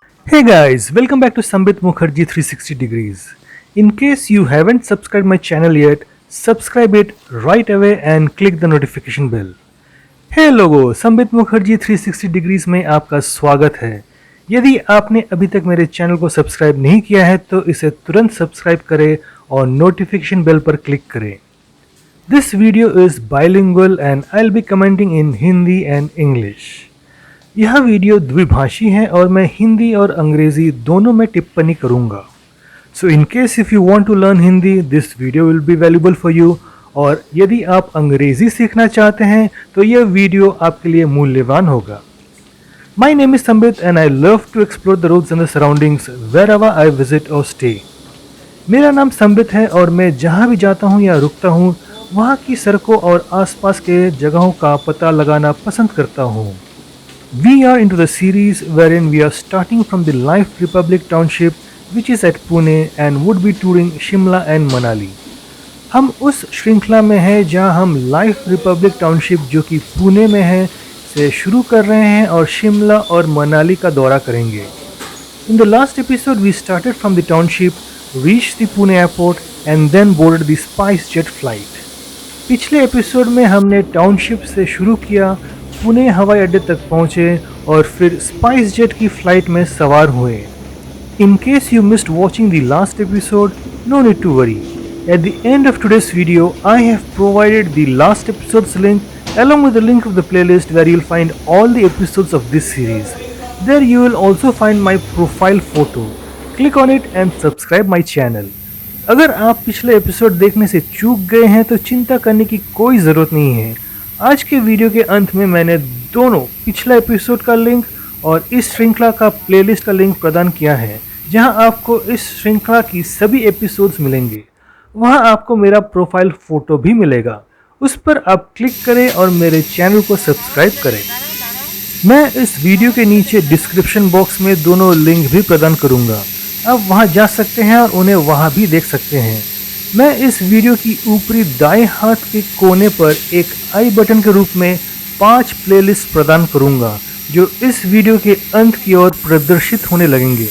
Hey guys, welcome back to Sambit Mukherjee 360 Degrees. In case you haven't subscribed my channel yet, subscribe it right away and click the notification bell. Hey लोगों, Sambit Mukherjee 360 degrees में आपका स्वागत है। यदि आपने अभी तक मेरे चैनल को सब्सक्राइब नहीं किया है तो इसे तुरंत सब्सक्राइब करें और नोटिफिकेशन बेल पर क्लिक करें। This video is bilingual and I'll be commenting in Hindi and English. यह वीडियो द्विभाषी है और मैं हिंदी और अंग्रेजी दोनों में टिप्पणी करूंगा। So in case if you want to learn Hindi this video will be valuable for you, और यदि आप अंग्रेजी सीखना चाहते हैं तो यह वीडियो आपके लिए मूल्यवान होगा। My name is Sambit and I love to explore the roads and the surroundings wherever I visit or stay. मेरा नाम संबित है और मैं जहाँ भी जाता हूँ या रुकता हूँ वहाँ की सड़कों और आसपास के जगहों का पता लगाना पसंद करता हूँ। We are into the series wherein we are starting from the Life Republic Township which is at Pune and would be touring Shimla and Manali. हम उस श्रृंखला में हैं जहां हम लाइफ रिपब्लिक टाउनशिप जो कि पुणे में है से शुरू कर रहे हैं और शिमला और मनाली का दौरा करेंगे। In the last episode we started from the township, reached the Pune airport and then boarded the SpiceJet flight. पिछले एपिसोड में हमने टाउनशिप से शुरू किया, पुणे हवाई अड्डे तक पहुंचे और फिर स्पाइसजेट की फ्लाइट में सवार हुए। In case you missed watching the last episode, no need to worry. At the end of today's video I have provided the last episodes link along with the link of the playlist where you'll find all the episodes of this series. There you will also find my profile photo. Click on it and subscribe my channel. अगर आप पिछले episode देखने से चूक गए हैं तो चिंता करने की कोई ज़रूरत नहीं है। आज के वीडियो के अंत में मैंने दोनों पिछला एपिसोड का लिंक और इस श्रृंखला का प्लेलिस्ट का लिंक प्रदान किया है, जहां आपको इस श्रृंखला की सभी एपिसोड्स मिलेंगे। वहां आपको मेरा प्रोफाइल फोटो भी मिलेगा, उस पर आप क्लिक करें और मेरे चैनल को सब्सक्राइब करें। मैं इस वीडियो के नीचे डिस्क्रिप्शन बॉक्स में दोनों लिंक भी प्रदान करूंगा, आप वहां जा सकते हैं और उन्हें वहां भी देख सकते हैं। मैं इस वीडियो की ऊपरी दाएं हाथ के कोने पर एक आई बटन के रूप में 5 प्लेलिस्ट प्रदान करूंगा जो इस वीडियो के अंत की ओर प्रदर्शित होने लगेंगे।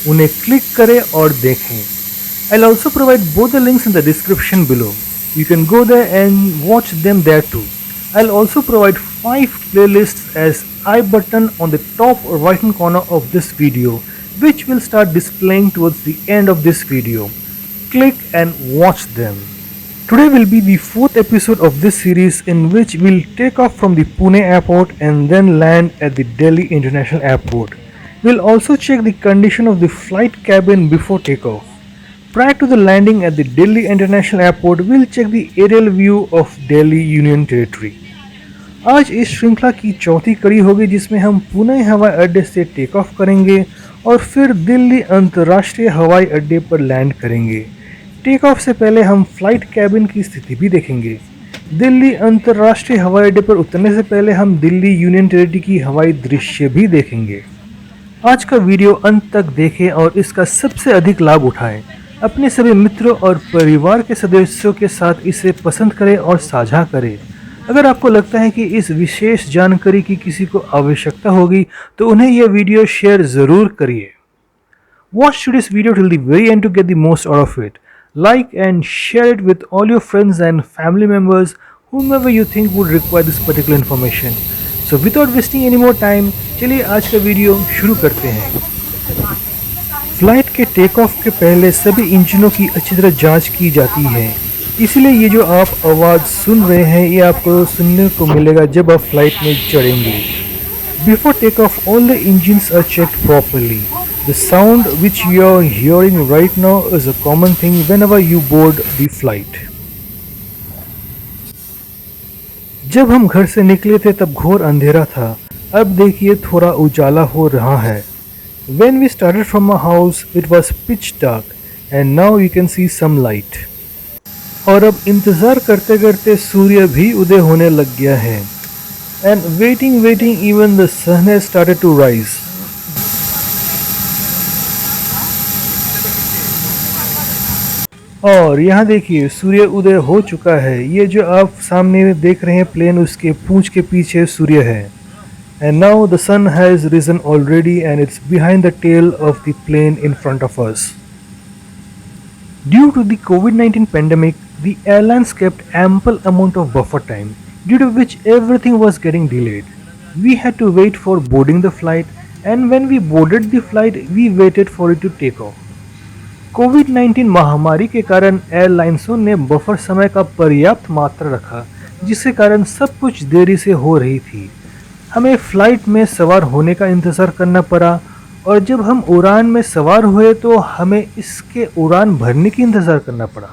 उन्हें क्लिक करें और देखें। I'll also provide both the links in the description below. You can go there and watch them there too. I'll also provide 5 playlists as I button on the top right hand corner of this video, which will start displaying towards the end of this video. Click and watch them. Today will be the 4th episode of this series in which we'll take off from the Pune airport and then land at the Delhi International Airport. We'll also check the condition of the flight cabin before takeoff. Prior to the landing at the Delhi International Airport, we'll check the aerial view of Delhi Union Territory. आज इस श्रृंखला की चौथी कड़ी होगी जिसमें हम पुणे हवाई अड्डे से टेक ऑफ करेंगे और फिर दिल्ली अंतर्राष्ट्रीय हवाई अड्डे पर लैंड करेंगे। टेक ऑफ से पहले हम फ्लाइट कैबिन की स्थिति भी देखेंगे। दिल्ली अंतर्राष्ट्रीय हवाई अड्डे पर उतरने से पहले हम दिल्ली यूनियन टेरिटरी की हवाई दृश्य भी देखेंगे। आज का वीडियो अंत तक देखें और इसका सबसे अधिक लाभ उठाएं। अपने सभी मित्रों और परिवार के सदस्यों के साथ इसे पसंद करें और साझा करें। अगर आपको लगता है कि इस विशेष जानकारी की किसी को आवश्यकता होगी तो उन्हें यह वीडियो शेयर ज़रूर करिए। Watch today's video till the very end to get the most out of it. Like and share it with all your friends and family members, whomever you think would require this particular information. So without wasting any more time, चलिए आज का video शुरू करते हैं। Flight के take off के पहले सभी इंजनों की अच्छी तरह जांच की जाती है, इसलिए ये जो आप आवाज़ सुन रहे हैं ये आपको सुनने को मिलेगा जब आप फ्लाइट में चढ़ेंगे। Before takeoff, all the engines are checked properly. The sound which you are hearing right now is a common thing whenever you board the flight. जब हम घर से निकले थे तब घोर अंधेरा था, अब देखिए थोड़ा उजाला हो रहा है। When we started from our house, it was pitch dark, and now you can see some light. और अब इंतज़ार करते करते सूर्य भी उदय होने लग गया है। And waiting, even the sun has started to rise. और यहाँ देखिए सूर्य उदय हो चुका है। ये जो आप सामने देख रहे हैं प्लेन, उसके पूंछ के पीछे सूर्य है। And now the sun has risen already and it's behind the tail of the plane in front of us. Due to the COVID-19 pandemic, the airlines kept ample amount of buffer time, due to which everything was getting delayed. We had to wait for boarding the flight, and when we boarded the flight, we waited for it to take off. कोविड-19 महामारी के कारण एयरलाइंसों ने buffer समय का पर्याप्त मात्रा रखा, जिसके कारण सब कुछ देरी से हो रही थी। हमें फ्लाइट में सवार होने का इंतज़ार करना पड़ा, और जब हम उड़ान में सवार हुए तो हमें इसके उड़ान भरने की इंतज़ार करना पड़ा।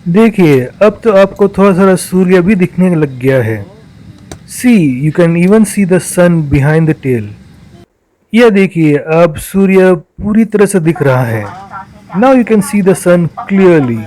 देखिए, अब तो आपको थोड़ा-थोड़ा सूर्य भी दिखने लग गया है। See, you can even see the sun behind the tail. यह देखिए, अब सूर्य पूरी तरह से दिख रहा है। Now you can see the sun clearly.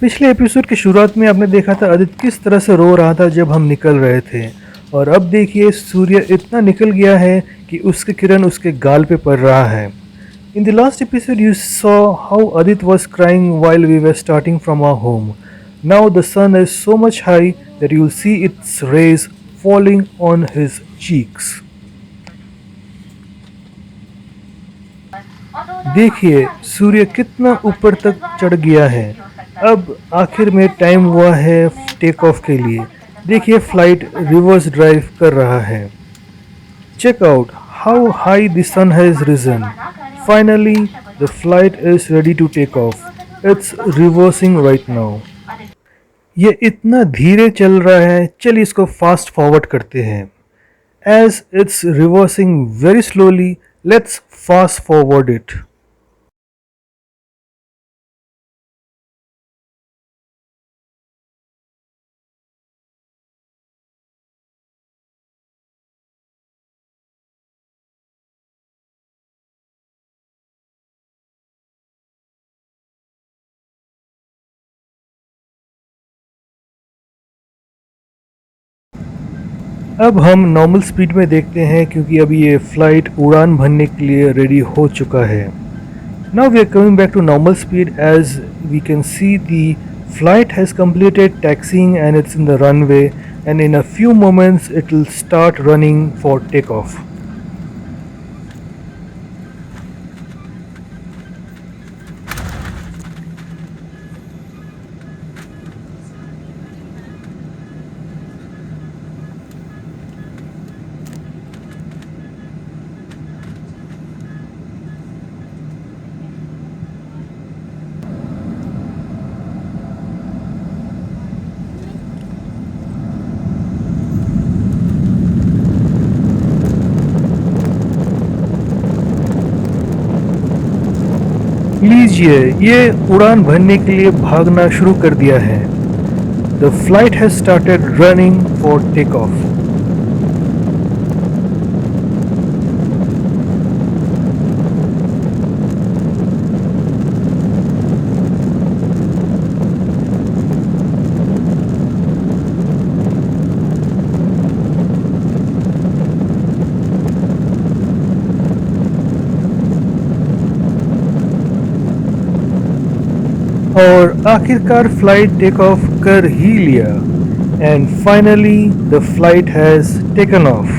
पिछले एपिसोड की शुरुआत में आपने देखा था आदित्य किस तरह से रो रहा था जब हम निकल रहे थे, और अब देखिए सूर्य इतना निकल गया है कि उसकी किरण उसके गाल पे पड़ रहा है। In the last episode you saw how Adit was crying while we were starting from our home. Now the sun is so much high that you will see its rays falling on his cheeks. देखिए सूर्य कितना ऊपर तक चढ़ गया है। अब आखिर में टाइम हुआ है टेक ऑफ के लिए। देखिए फ्लाइट रिवर्स ड्राइव कर रहा है। Check out how high the sun has risen. Finally, the flight is ready to take off. It's reversing right now. ये इतना धीरे चल रहा है, चलिए इसको फास्ट फॉरवर्ड करते हैं। As it's reversing very slowly, let's fast forward it. अब हम नॉर्मल स्पीड में देखते हैं क्योंकि अभी ये फ्लाइट उड़ान भरने के लिए रेडी हो चुका है। Now we are coming back to normal speed as we can see the flight has completed taxiing and it's in the runway, and in a few moments it will start running for takeoff. लीजिए, ये उड़ान भरने के लिए भागना शुरू कर दिया है। The flight has started running for take off. और आखिरकार फ्लाइट टेक ऑफ कर ही लिया, and finally the flight has taken off.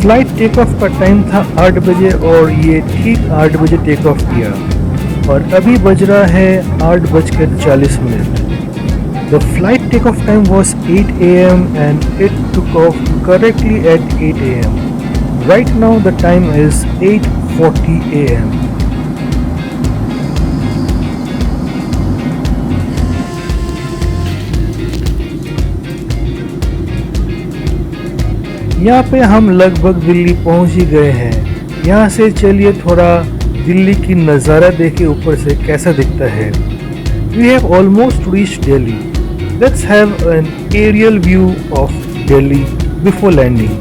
Flight take off का टाइम था 8 बजे और ये ठीक 8 बजे टेक ऑफ किया और अभी बज रहा है 8:40 The flight takeoff time was 8 a.m. and it took off correctly at 8 a.m. Right now the time is 8:40 a.m. यहाँ पे हम लगभग दिल्ली पहुँच ही गए हैं। यहाँ से चलिए थोड़ा दिल्ली की नज़ारा देखे ऊपर से कैसा दिखता है। We have almost reached Delhi. Let's have an aerial view of Delhi before landing.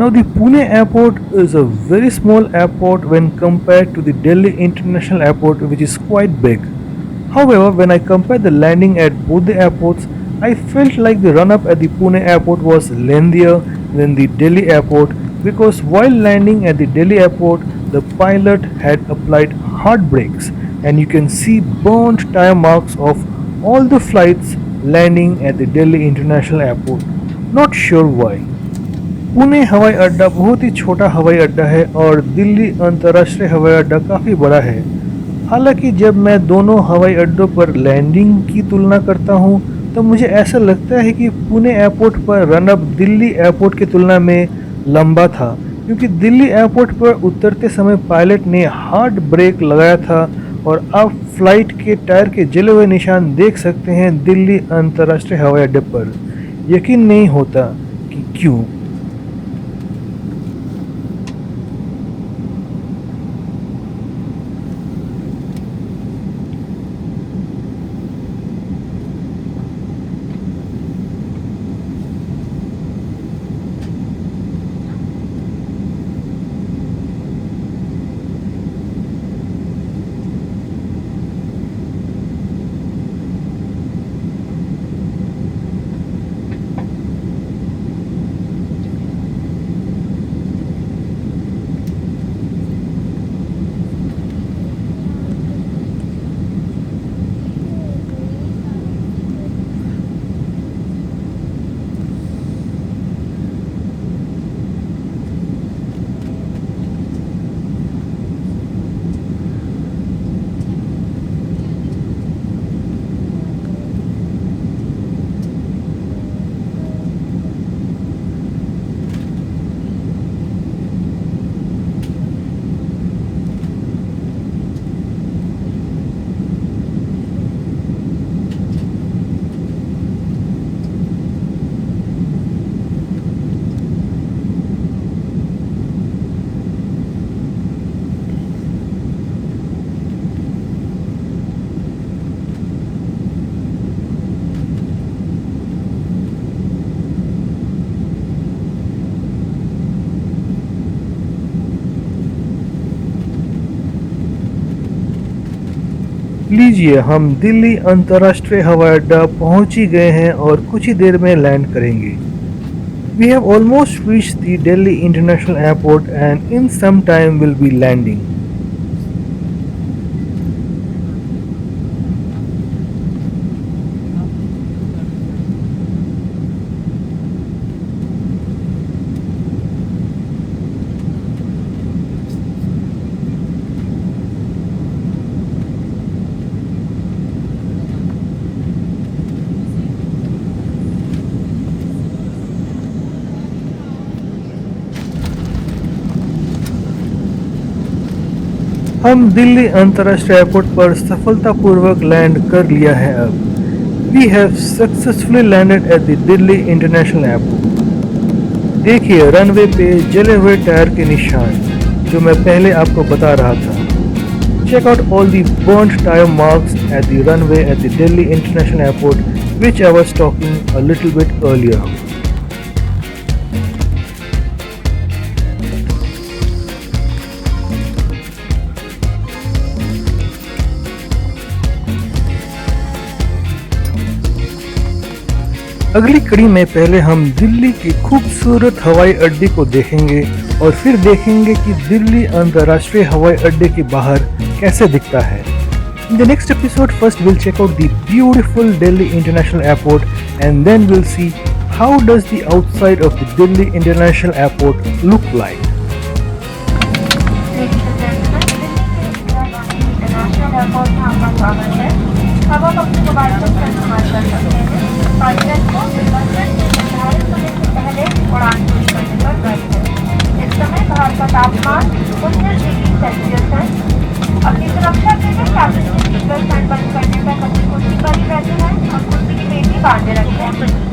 Now, the Pune airport is a very small airport when compared to the Delhi International Airport, which is quite big. However, when I compare the landing at both the airports, I felt like the run up at the Pune airport was lengthier than the Delhi airport because while landing at the Delhi airport, the pilot had applied hard brakes and you can see burnt tire marks of all the flights landing at the Delhi International Airport. Not sure why. Pune हवाई अड्डा बहुत ही छोटा हवाई अड्डा है और दिल्ली अंतर्राष्ट्रीय हवाई अड्डा काफ़ी बड़ा है। हालांकि जब मैं दोनों हवाई अड्डों पर लैंडिंग की तुलना करता हूं, तो मुझे ऐसा लगता है कि पुणे एयरपोर्ट पर रनअप दिल्ली एयरपोर्ट की तुलना में लंबा था, क्योंकि दिल्ली एयरपोर्ट पर उतरते समय पायलट ने हार्ड ब्रेक लगाया था और आप फ्लाइट के टायर के जले हुए निशान देख सकते हैं दिल्ली अंतर्राष्ट्रीय हवाई अड्डे पर। यकीन नहीं होता कि क्यों। लीजिए, हम दिल्ली अंतर्राष्ट्रीय हवाई अड्डा पहुंच ही गए हैं और कुछ ही देर में लैंड करेंगे। We have almost reached the Delhi international airport and in some time will be landing. हम दिल्ली अंतर्राष्ट्रीय एयरपोर्ट पर सफलतापूर्वक लैंड कर लिया है। अब we have successfully landed at the Delhi international airport. देखिए रनवे पे जले हुए टायर के निशान जो मैं पहले आपको बता रहा था। Check out all the burned tyre marks at the runway at the Delhi international airport which I was talking a little bit earlier. अगली कड़ी में पहले हम दिल्ली की खूबसूरत हवाई अड्डे को देखेंगे और फिर देखेंगे कि दिल्ली अंतर्राष्ट्रीय हवाई अड्डे के बाहर कैसे दिखता है। In the next episode, first we'll check out the beautiful Delhi International Airport and then we'll see how does the outside of the Delhi International Airport look like. अब आप अपने मोबाइल पर इस्तेमाल कर सकते हैं। पायलट को विमानन निर्धारित समय से पहले उड़ान पूरी करने पर गर्व है। इस समय बाहर का तापमान 19 डिग्री सेल्सियस है। अपनी सुरक्षा के लिए कैबिन के सीट बेल्ट बंद करने तक अपनी कुर्सी पर ही बैठे हैं और कुर्सी की पेटी बांधे रखें।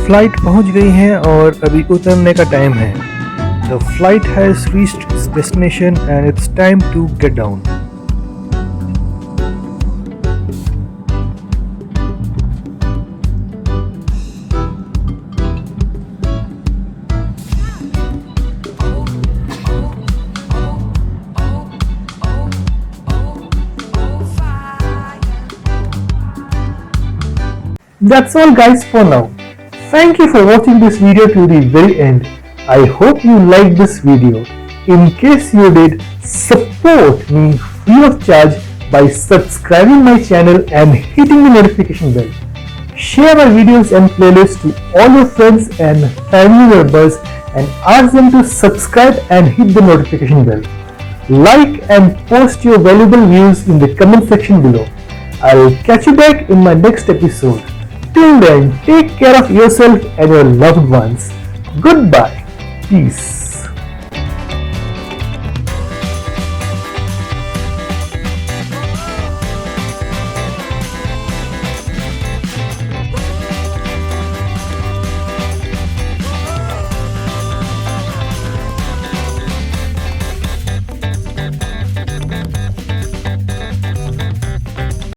फ्लाइट पहुंच गई है और अभी उतरने का टाइम है। The flight has reached its destination and it's time to get down. That's all guys for now. Thank you for watching this video to the very end. I hope you liked this video. In case you did, support me free of charge by subscribing my channel and hitting the notification bell. Share my videos and playlists to all your friends and family members and ask them to subscribe and hit the notification bell. Like and post your valuable views in the comment section below. I'll catch you back in my next episode. Till then, take care of yourself and your loved ones. Goodbye. Peace.